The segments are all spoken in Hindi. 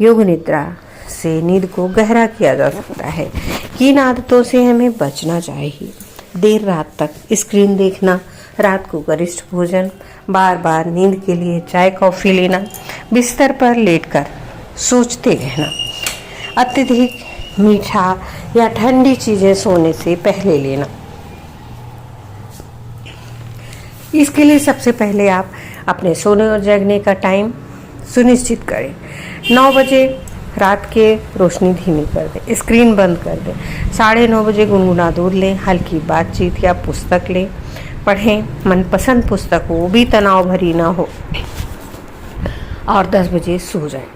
योग निद्रा से नींद को गहरा किया जा सकता है। किन आदतों से हमें बचना चाहिए? देर रात तक स्क्रीन देखना, रात को गरिष्ठ भोजन, बार बार नींद के लिए चाय कॉफी लेना, बिस्तर पर लेटकर सोचते रहना, अत्यधिक मीठा या ठंडी चीजें सोने से पहले लेना। इसके लिए सबसे पहले आप अपने सोने और जगने का टाइम सुनिश्चित करें। 9 बजे रात के रोशनी धीमी कर दें, स्क्रीन बंद कर दें। 9:30 बजे गुनगुना दूध लें, हल्की बातचीत या पुस्तक लें, पढ़ें। मनपसंद पुस्तक हो, वो भी तनाव भरी ना हो, और 10 बजे सो जाएं।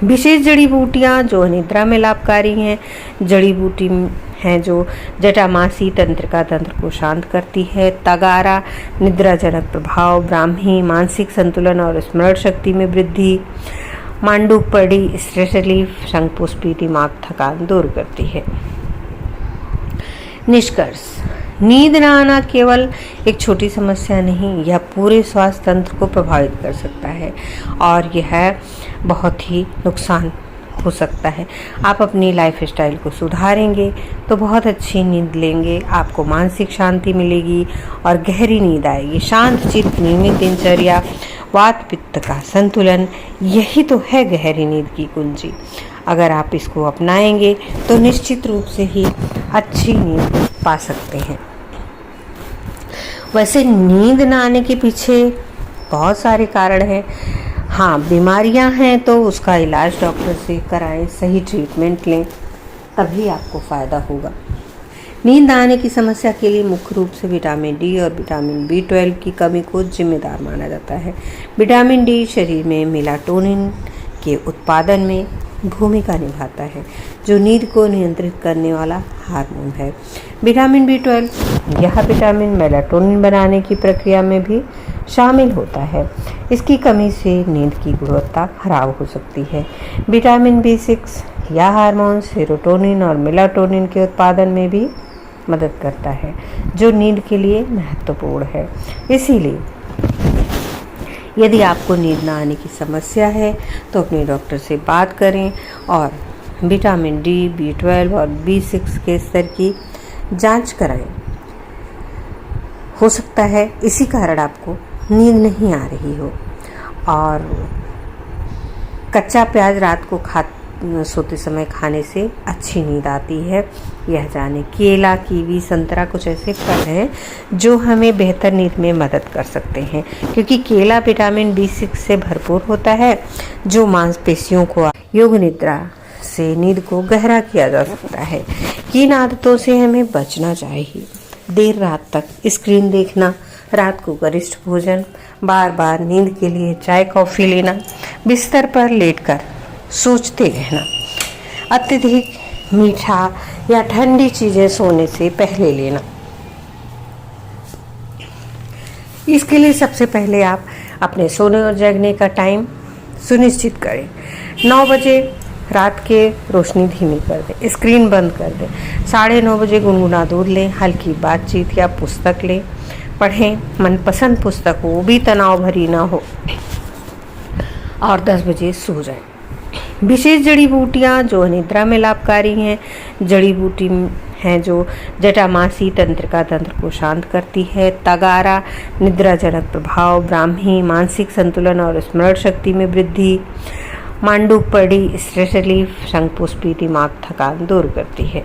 विशेष जड़ी बूटियाँ जो निद्रा में लाभकारी हैं, जड़ी बूटी हैं जो जटामासी तंत्रिका तंत्र को शांत करती है। तगारा निद्राजनक प्रभाव, ब्राह्मी मानसिक संतुलन और स्मरण शक्ति में वृद्धि, मांडुकपड़ी स्ट्रेस रिलीफ, शंखपुष्पी दिमाग थकान दूर करती है। निष्कर्ष, नींद न आना केवल एक छोटी समस्या नहीं, यह पूरे स्वास्थ्य तंत्र को प्रभावित कर सकता है और यह बहुत ही नुकसान हो सकता है। आप अपनी लाइफ स्टाइल को सुधारेंगे तो बहुत अच्छी नींद लेंगे, आपको मानसिक शांति मिलेगी और गहरी नींद आएगी। शांत चित्त, नियमित दिनचर्या, वात पित्त का संतुलन, यही तो है गहरी नींद की कुंजी। अगर आप इसको अपनाएंगे तो निश्चित रूप से ही अच्छी नींद पा सकते हैं। वैसे नींद न आने के पीछे बहुत सारे कारण हैं। हाँ, बीमारियां हैं तो उसका इलाज डॉक्टर से कराएं, सही ट्रीटमेंट लें, तभी आपको फ़ायदा होगा। नींद आने की समस्या के लिए मुख्य रूप से विटामिन डी और विटामिन B12 की कमी को जिम्मेदार माना जाता है। विटामिन डी शरीर में मेलाटोनिन के उत्पादन में भूमिका निभाता है, जो नींद को नियंत्रित करने वाला हार्मोन है। विटामिन B12 यह विटामिन मेलाटोनिन बनाने की प्रक्रिया में भी शामिल होता है। इसकी कमी से नींद की गुणवत्ता खराब हो सकती है। विटामिन B6 यह हार्मोन सेरोटोनिन और मेलाटोनिन के उत्पादन में भी मदद करता है, जो नींद के लिए महत्वपूर्ण है। इसीलिए यदि आपको नींद न आने की समस्या है तो अपने डॉक्टर से बात करें और विटामिन डी, B12 और B6 के स्तर की जांच कराएं। हो सकता है इसी कारण आपको नींद नहीं आ रही हो। और कच्चा प्याज रात को सोते समय खाने से अच्छी नींद आती है, यह जाने। केला, कीवी, संतरा कुछ ऐसे फल हैं जो हमें बेहतर नींद में मदद कर सकते हैं, क्योंकि केला विटामिन B6 से भरपूर होता है, जो मांसपेशियों को योग निद्रा से नींद को गहरा किया जा सकता है। किन आदतों से हमें बचना चाहिए? देर रात तक स्क्रीन देखना, रात को गरिष्ठ भोजन, बार बार नींद के लिए चाय कॉफी लेना, बिस्तर पर लेटकर सोचते रहना, अत्यधिक मीठा या ठंडी चीजें सोने से पहले लेना। इसके लिए सबसे पहले आप अपने सोने और जगने का टाइम सुनिश्चित करें। 9 बजे रात के रोशनी धीमी कर दें, स्क्रीन बंद कर दें। 9:30 बजे गुनगुना दूध लें, हल्की बातचीत या पुस्तक लें, पढ़ें। मनपसंद पुस्तक हो, वो भी तनाव भरी ना हो, और 10 बजे सो जाएं। विशेष जड़ी बूटियाँ जो निद्रा में लाभकारी हैं, जड़ी बूटी हैं जो जटामासी तंत्रिका तंत्र को शांत करती है। तगारा निद्राजनक प्रभाव, ब्राह्मी मानसिक संतुलन और स्मरण शक्ति में वृद्धि, मांडुकपड़ी स्ट्रेस रिलीफ, शंखपुष्पी दिमाग थकान दूर करती है।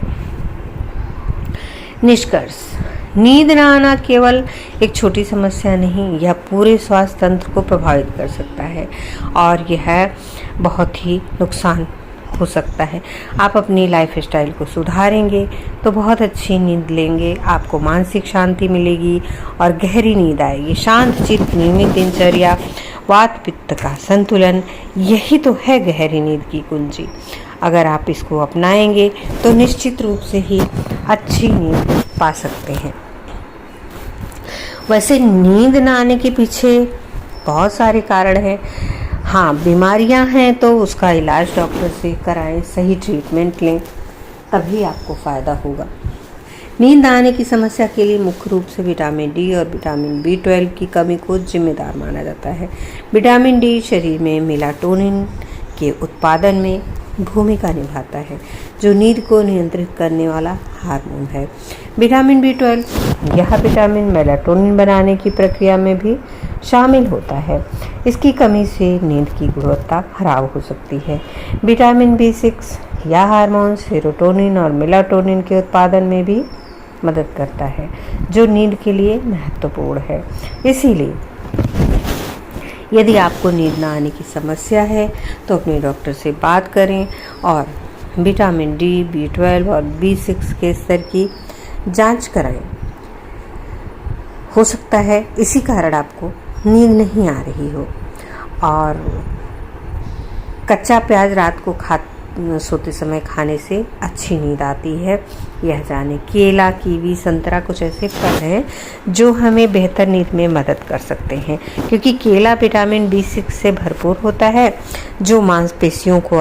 निष्कर्ष, नींद न आना केवल एक छोटी समस्या नहीं, यह पूरे स्वास्थ्य तंत्र को प्रभावित कर सकता है और यह बहुत ही नुकसान हो सकता है। आप अपनी लाइफ स्टाइल को सुधारेंगे तो बहुत अच्छी नींद लेंगे, आपको मानसिक शांति मिलेगी और गहरी नींद आएगी। शांत चित्त, नियमित दिनचर्या, वात पित्त का संतुलन, यही तो है गहरी नींद की कुंजी। अगर आप इसको अपनाएंगे तो निश्चित रूप से ही अच्छी नींद पा सकते हैं। वैसे नींद न आने के पीछे बहुत सारे कारण हैं। हाँ, बीमारियां हैं तो उसका इलाज डॉक्टर से कराएं, सही ट्रीटमेंट लें, तभी आपको फ़ायदा होगा। नींद आने की समस्या के लिए मुख्य रूप से विटामिन डी और विटामिन B12 की कमी को जिम्मेदार माना जाता है। विटामिन डी शरीर में मेलाटोनिन के के उत्पादन में भूमिका निभाता है, जो नींद को नियंत्रित करने वाला हार्मोन है। विटामिन B12 यह विटामिन मेलाटोनिन बनाने की प्रक्रिया में भी शामिल होता है। इसकी कमी से नींद की गुणवत्ता खराब हो सकती है। विटामिन B6 यह हार्मोन सेरोटोनिन और मेलाटोनिन के उत्पादन में भी मदद करता है, जो नींद के लिए महत्वपूर्ण है। इसीलिए यदि आपको नींद न आने की समस्या है तो अपने डॉक्टर से बात करें और विटामिन D, B12 और B6 के स्तर की जांच कराएं। हो सकता है इसी कारण आपको नींद नहीं आ रही हो। और कच्चा प्याज रात को सोते समय खाने से अच्छी नींद आती है, यह जाने। केला, कीवी, संतरा कुछ ऐसे फल हैं जो हमें बेहतर नींद में मदद कर सकते हैं, क्योंकि केला विटामिन B6 से भरपूर होता है, जो मांसपेशियों को